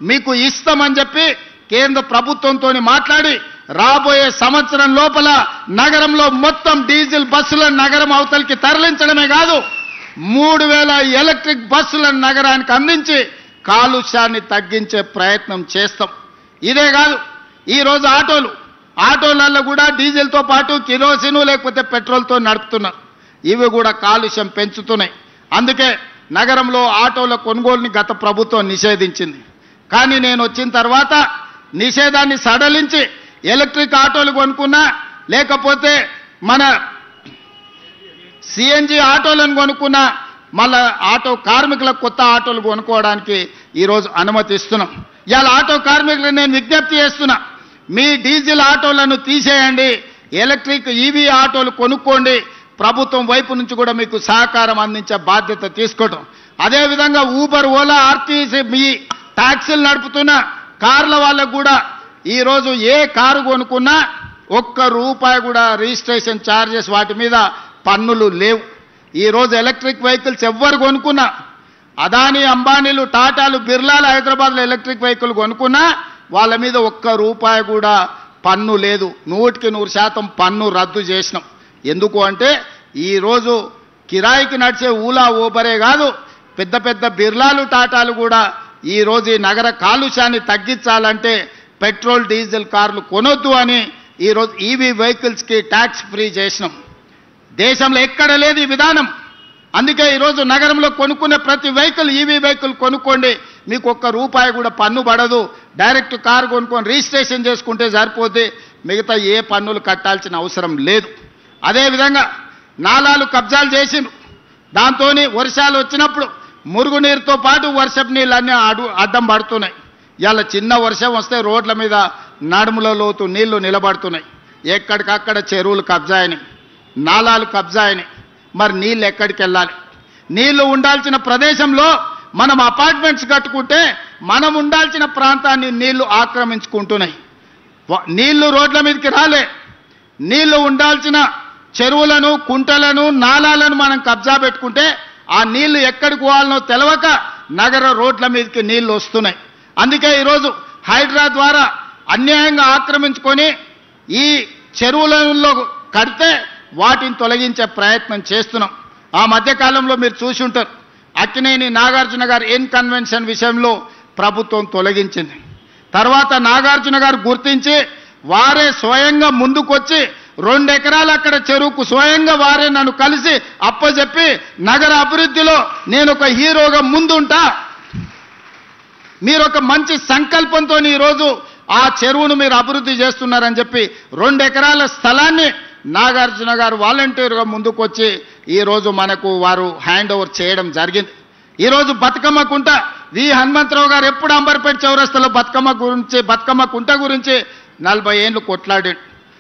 మీకు ఇస్తామని చెప్పి కేంద్ర ప్రభుత్వంతో మాట్లాడి రాబోయే సంవత్సరం లోపల నగరంలో మొత్తం డీజిల్ బస్సులను నగరం అవతలికి తరలించడమే కాదు 3000 ఎలక్ట్రిక్ బస్సులను నగరానికి అందించి కాలుష్యాన్ని తగ్గించే ప్రయత్నం చేస్తాం. ఇదే కాదు, ఈరోజు ఆటోలలో కూడా డీజిల్తో పాటు కిరోసిన్ లేకపోతే పెట్రోల్తో నడుపుతున్నారు. ఇవి కూడా కాలుష్యం పెంచుతున్నాయి. అందుకే నగరంలో ఆటోల కొనుగోలుని గత ప్రభుత్వం నిషేధించింది. కానీ నేను వచ్చిన తర్వాత నిషేధాన్ని సడలించి ఎలక్ట్రిక్ ఆటోలు కొనుక్కున్నా లేకపోతే మన సిఎన్జి ఆటోలను కొనుక్కున్నా మళ్ళా ఆటో కార్మికులకు కొత్త ఆటోలు కొనుక్కోవడానికి ఈరోజు అనుమతిస్తున్నాం. ఇవాళ ఆటో కార్మికులకు నేను విజ్ఞప్తి చేస్తున్నా, మీ డీజిల్ ఆటోలను తీసేయండి, ఎలక్ట్రిక్ ఈవీ ఆటోలు కొనుక్కోండి. ప్రభుత్వం వైపు నుంచి కూడా మీకు సహకారం అందించే బాధ్యత తీసుకోవటం. అదేవిధంగా ఊబర్, ఓలా, ఆర్టీసీ మీ ట్యాక్సీలు నడుపుతున్న కార్ల వాళ్ళకు కూడా ఈరోజు ఏ కారు కొనుక్కున్నా ₹1 కూడా రిజిస్ట్రేషన్ ఛార్జెస్ వాటి మీద పన్నులు లేవు. ఈరోజు ఎలక్ట్రిక్ వెహికల్స్ ఎవ్వరు కొనుక్కున్నా, అదానీ, అంబానీలు, టాటాలు, బిర్లాలు హైదరాబాద్లో ఎలక్ట్రిక్ వెహికల్ కొనుక్కున్నా వాళ్ళ మీద ₹1 కూడా పన్ను లేదు. 100% పన్ను రద్దు చేసినాం. ఎందుకు అంటే ఈరోజు కిరాయికి నడిచే ఊలా ఊబరే కాదు, పెద్ద పెద్ద బిర్లాలు, టాటాలు కూడా ఈరోజు ఈ నగర కాలుష్యాన్ని తగ్గించాలంటే పెట్రోల్, డీజిల్ కార్లు కొనొద్దు అని ఈరోజు ఈవీ వెహికల్స్కి ట్యాక్స్ ఫ్రీ చేసినాం. దేశంలో ఎక్కడ లేదు ఈ విధానం. అందుకే ఈరోజు నగరంలో కొనుక్కునే ప్రతి వెహికల్ ఈవీ వెహికల్ కొనుక్కోండి, మీకు ₹1 కూడా పన్ను పడదు. డైరెక్ట్ కారు కొనుక్కొని రిజిస్ట్రేషన్ చేసుకుంటే సరిపోతే మిగతా ఏ పన్నులు కట్టాల్సిన అవసరం లేదు. అదేవిధంగా నాలాలు కబ్జాలు చేసిండ్రు. దాంతో వర్షాలు వచ్చినప్పుడు మురుగునీరుతో పాటు వర్షపు నీళ్ళన్నీ అడ్డం పడుతున్నాయి. ఇవాళ చిన్న వర్షం వస్తే రోడ్ల మీద నడుముల లోతు నీళ్లు నిలబడుతున్నాయి. ఎక్కడికక్కడ చెరువులు కబ్జా అయినాయి, నాలాలు కబ్జా అయినాయి. మరి నీళ్ళు ఎక్కడికి వెళ్ళాలి? నీళ్లు ఉండాల్సిన ప్రదేశంలో మనం అపార్ట్మెంట్స్ కట్టుకుంటే మనం ఉండాల్సిన ప్రాంతాన్ని నీళ్లు ఆక్రమించుకుంటున్నాయి. నీళ్లు రోడ్ల మీదకి రాలే. నీళ్లు ఉండాల్సిన చెరువులను, కుంటలను, నాలాలను మనం కబ్జా పెట్టుకుంటే ఆ నీళ్లు ఎక్కడికి పోవాలనో తెలవక నగర రోడ్ల మీదకి నీళ్లు వస్తున్నాయి. అందుకే ఈరోజు హైడ్రా ద్వారా అన్యాయంగా ఆక్రమించుకొని ఈ చెరువులలో కడితే వాటిని తొలగించే ప్రయత్నం చేస్తున్నాం. ఆ మధ్యకాలంలో మీరు చూసి ఉంటారు, అక్కినేని నాగార్జున గారు ఎన్ కన్వెన్షన్ విషయంలో ప్రభుత్వం తొలగించింది. తర్వాత నాగార్జున గారు గుర్తించి వారే స్వయంగా ముందుకొచ్చి 2 ఎకరాలు అక్కడ చెరువుకు స్వయంగా వారే నన్ను కలిసి అప్పచెప్పి నగర అభివృద్ధిలో నేను ఒక హీరోగా ముందుంటా, మీరు ఒక మంచి సంకల్పంతో ఈరోజు ఆ చెరువును మీరు అభివృద్ధి చేస్తున్నారని చెప్పి 2 ఎకరాల స్థలాన్ని నాగార్జున గారు వాలంటీర్గా ముందుకొచ్చి ఈరోజు మనకు వారు హ్యాండ్ ఓవర్ చేయడం జరిగింది. ఈరోజు బతుకమ్మ కుంట వి హనుమంతరావు గారు ఎప్పుడు అంబర్పేట చౌరస్తాలో బతుకమ్మ కుంట గురించి 40 ఏళ్ళు కొట్లాడాడు.